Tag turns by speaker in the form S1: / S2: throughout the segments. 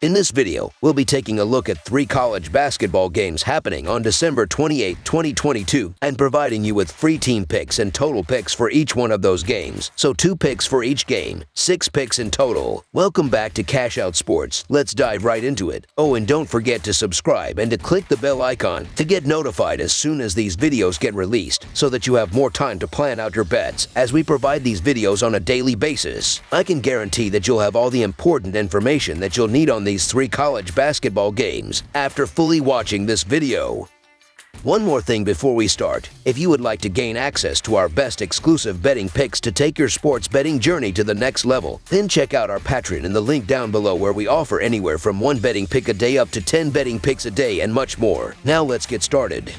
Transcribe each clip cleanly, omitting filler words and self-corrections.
S1: In this video, we'll be taking a look at 3 college basketball games happening on December 28, 2022, and providing you with free team picks and total picks for each one of those games. So 2 picks for each game, 6 picks in total. Welcome back to Cash Out Sports. Let's dive right into it. Oh, and don't forget to subscribe and to click the bell icon to get notified as soon as these videos get released, so that you have more time to plan out your bets as we provide these videos on a daily basis. I can guarantee that you'll have all the important information that you'll need on these 3 college basketball games after fully watching this video. One more thing before we start. If you would like to gain access to our best exclusive betting picks to take your sports betting journey to the next level, then check out our Patreon in the link down below, where we offer anywhere from 1 betting pick a day up to 10 betting picks a day and much more. Now let's get started.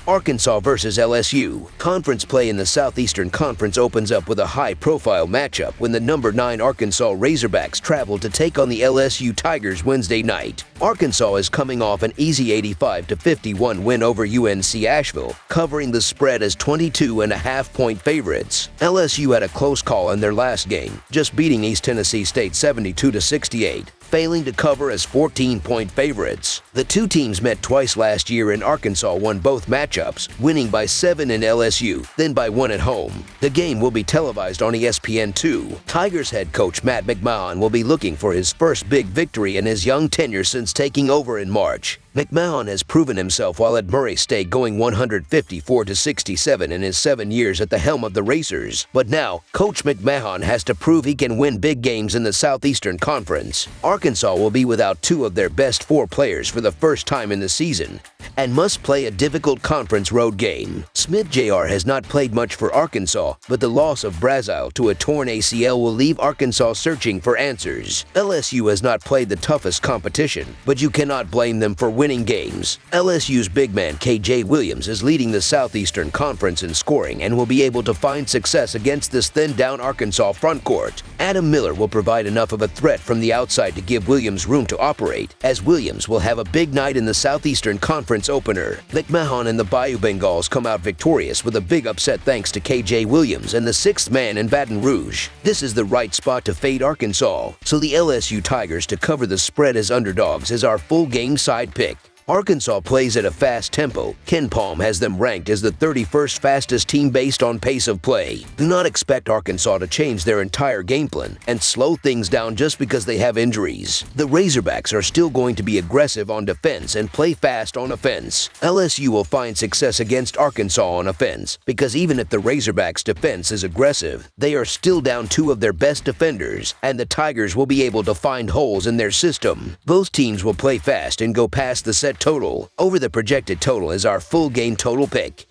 S1: Arkansas versus LSU. Conference play in the Southeastern Conference opens up with a high-profile matchup when the number 9 Arkansas Razorbacks travel to take on the LSU Tigers Wednesday night. Arkansas is coming off an easy 85-51 win over UNC Asheville, covering the spread as 22.5-point favorites. LSU had a close call in their last game, just beating East Tennessee State 72-68. Failing to cover as 14-point favorites. The 2 teams met twice last year, and Arkansas won both matchups, winning by 7 in LSU, then by 1 at home. The game will be televised on ESPN2. Tigers head coach Matt McMahon will be looking for his first big victory in his young tenure since taking over in March. McMahon has proven himself while at Murray State, going 154-67 in his 7 years at the helm of the Racers. But now, Coach McMahon has to prove he can win big games in the Southeastern Conference. Arkansas will be without 2 of their best 4 players for the first time in the season, and must play a difficult conference road game. Smith Jr. has not played much for Arkansas, but the loss of Brazile to a torn ACL will leave Arkansas searching for answers. LSU has not played the toughest competition, but you cannot blame them for winning games. LSU's big man KJ Williams is leading the Southeastern Conference in scoring and will be able to find success against this thinned-down Arkansas frontcourt. Adam Miller will provide enough of a threat from the outside to give Williams room to operate, as Williams will have a big night in the Southeastern Conference opener. McMahon and the Bayou Bengals come out victorious with a big upset thanks to KJ Williams and the 6th man in Baton Rouge. This is the right spot to fade Arkansas, so the LSU Tigers to cover the spread as underdogs is our full game side pick. Arkansas plays at a fast tempo. Ken Palm has them ranked as the 31st fastest team based on pace of play. Do not expect Arkansas to change their entire game plan and slow things down just because they have injuries. The Razorbacks are still going to be aggressive on defense and play fast on offense. LSU will find success against Arkansas on offense, because even if the Razorbacks' defense is aggressive, they are still down 2 of their best defenders, and the Tigers will be able to find holes in their system. Both teams will play fast and go past the set total. Over the projected total is our full game total pick.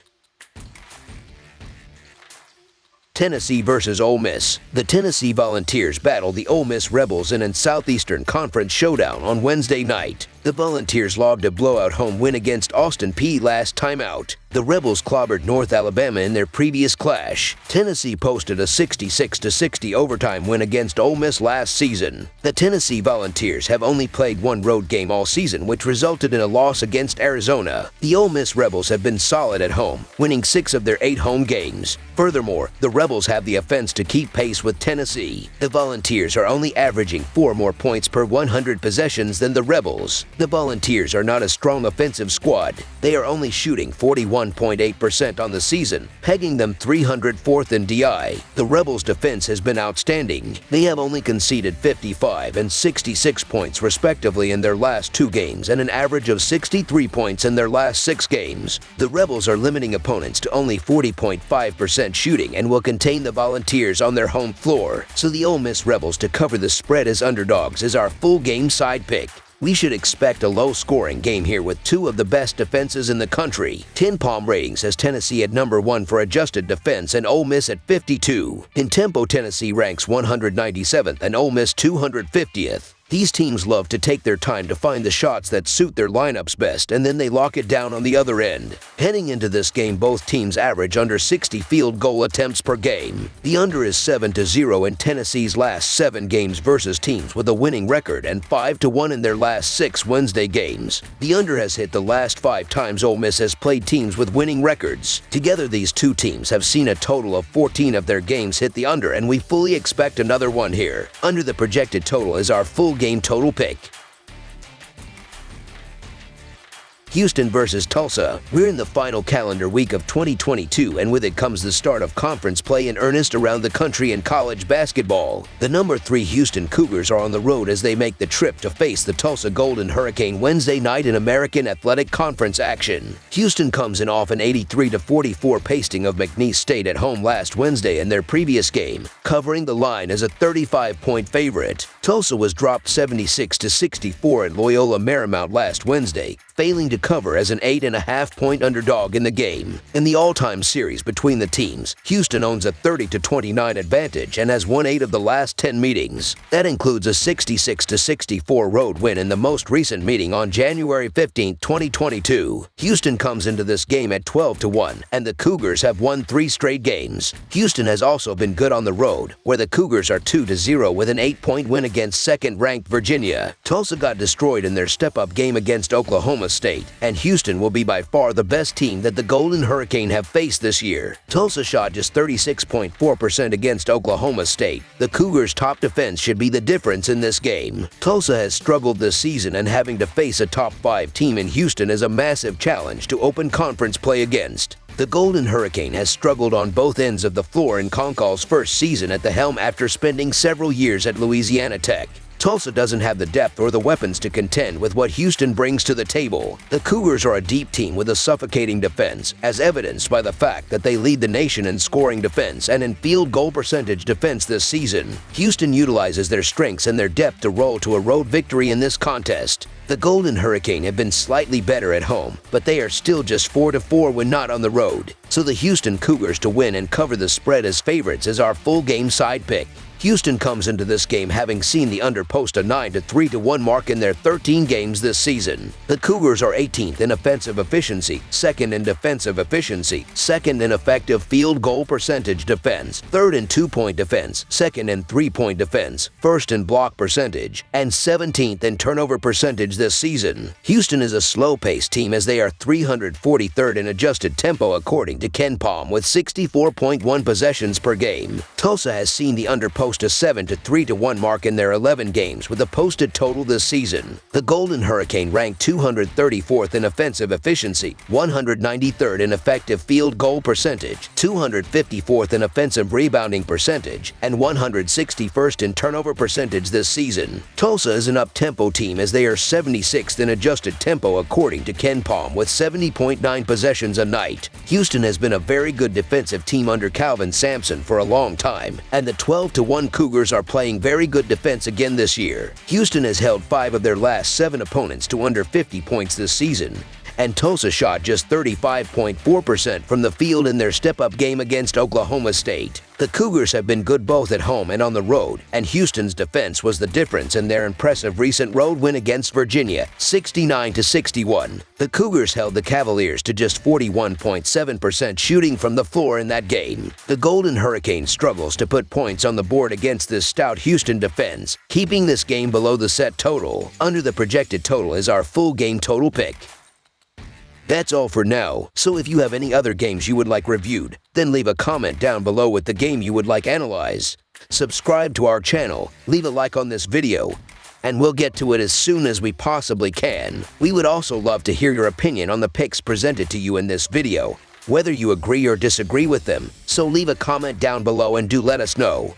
S1: Tennessee versus Ole Miss. The Tennessee Volunteers battle the Ole Miss Rebels in a Southeastern Conference showdown on Wednesday night. The Volunteers logged a blowout home win against Austin Peay last time out. The Rebels clobbered North Alabama in their previous clash. Tennessee posted a 66-60 overtime win against Ole Miss last season. The Tennessee Volunteers have only played 1 road game all season, which resulted in a loss against Arizona. The Ole Miss Rebels have been solid at home, winning 6 of their 8 home games. Furthermore, the Rebels have the offense to keep pace with Tennessee. The Volunteers are only averaging 4 more points per 100 possessions than the Rebels. The Volunteers are not a strong offensive squad. They are only shooting 41.8% on the season, pegging them 304th in DI. The Rebels' defense has been outstanding. They have only conceded 55 and 66 points respectively in their last 2 games, and an average of 63 points in their last 6 games. The Rebels are limiting opponents to only 40.5% shooting and will contain the Volunteers on their home floor, so the Ole Miss Rebels to cover the spread as underdogs is our full game side pick. We should expect a low-scoring game here with 2 of the best defenses in the country. 10 Palm ratings has Tennessee at number 1 for adjusted defense and Ole Miss at 52. In tempo, Tennessee ranks 197th and Ole Miss 250th. These teams love to take their time to find the shots that suit their lineups best, and then they lock it down on the other end. Heading into this game, both teams average under 60 field goal attempts per game. The under is 7-0 in Tennessee's last 7 games versus teams with a winning record, and 5-1 in their last 6 Wednesday games. The under has hit the last 5 times Ole Miss has played teams with winning records. Together, these two teams have seen a total of 14 of their games hit the under, and we fully expect another one here. Under the projected total is our full game total pick. Houston versus Tulsa. We're in the final calendar week of 2022, and with it comes the start of conference play in earnest around the country in college basketball. The number 3 Houston Cougars are on the road as they make the trip to face the Tulsa Golden Hurricane Wednesday night in American Athletic Conference action. Houston comes in off an 83-44 pasting of McNeese State at home last Wednesday in their previous game, covering the line as a 35-point favorite. Tulsa was dropped 76-64 at Loyola Marymount last Wednesday, failing to cover as an 8.5-point underdog in the game. In the all-time series between the teams, Houston owns a 30-29 advantage and has won 8 of the last 10 meetings. That includes a 66-64 road win in the most recent meeting on January 15, 2022. Houston comes into this game at 12-1, and the Cougars have won 3 straight games. Houston has also been good on the road, where the Cougars are 2-0 with an 8-point win against second-ranked Virginia. Tulsa got destroyed in their step-up game against Oklahoma State, and Houston will be by far the best team that the Golden Hurricane have faced this year. Tulsa shot just 36.4% against Oklahoma State. The Cougars' top defense should be the difference in this game. Tulsa has struggled this season, and having to face a top 5 team in Houston is a massive challenge to open conference play against. The Golden Hurricane has struggled on both ends of the floor in Concal's first season at the helm after spending several years at Louisiana Tech. Tulsa doesn't have the depth or the weapons to contend with what Houston brings to the table. The Cougars are a deep team with a suffocating defense, as evidenced by the fact that they lead the nation in scoring defense and in field goal percentage defense this season. Houston utilizes their strengths and their depth to roll to a road victory in this contest. The Golden Hurricane have been slightly better at home, but they are still just 4-4 when not on the road. So the Houston Cougars to win and cover the spread as favorites is our full game side pick. Houston comes into this game having seen the under post a 9-3-1 mark in their 13 games this season. The Cougars are 18th in offensive efficiency, 2nd in defensive efficiency, 2nd in effective field goal percentage defense, 3rd in 2-point defense, 2nd in 3-point defense, 1st in block percentage, and 17th in turnover percentage this season. Houston is a slow-paced team as they are 343rd in adjusted tempo according to Ken Palm with 64.1 possessions per game. Tulsa has seen the under post a 7-3-1 mark in their 11 games with a posted total this season. The Golden Hurricane ranked 234th in offensive efficiency, 193rd in effective field goal percentage, 254th in offensive rebounding percentage, and 161st in turnover percentage this season. Tulsa is an up-tempo team as they are 76th in adjusted tempo according to Ken Palm with 70.9 possessions a night. Houston has been a very good defensive team under Calvin Sampson for a long time, and the 12-1 Cougars are playing very good defense again this year. Houston has held 5 of their last 7 opponents to under 50 points this season, and Tulsa shot just 35.4% from the field in their step-up game against Oklahoma State. The Cougars have been good both at home and on the road, and Houston's defense was the difference in their impressive recent road win against Virginia, 69-61. The Cougars held the Cavaliers to just 41.7% shooting from the floor in that game. The Golden Hurricane struggles to put points on the board against this stout Houston defense, keeping this game below the set total. Under the projected total is our full game total pick. That's all for now, so if you have any other games you would like reviewed, then leave a comment down below with the game you would like analyzed. Subscribe to our channel, leave a like on this video, and we'll get to it as soon as we possibly can. We would also love to hear your opinion on the picks presented to you in this video, whether you agree or disagree with them, so leave a comment down below and do let us know.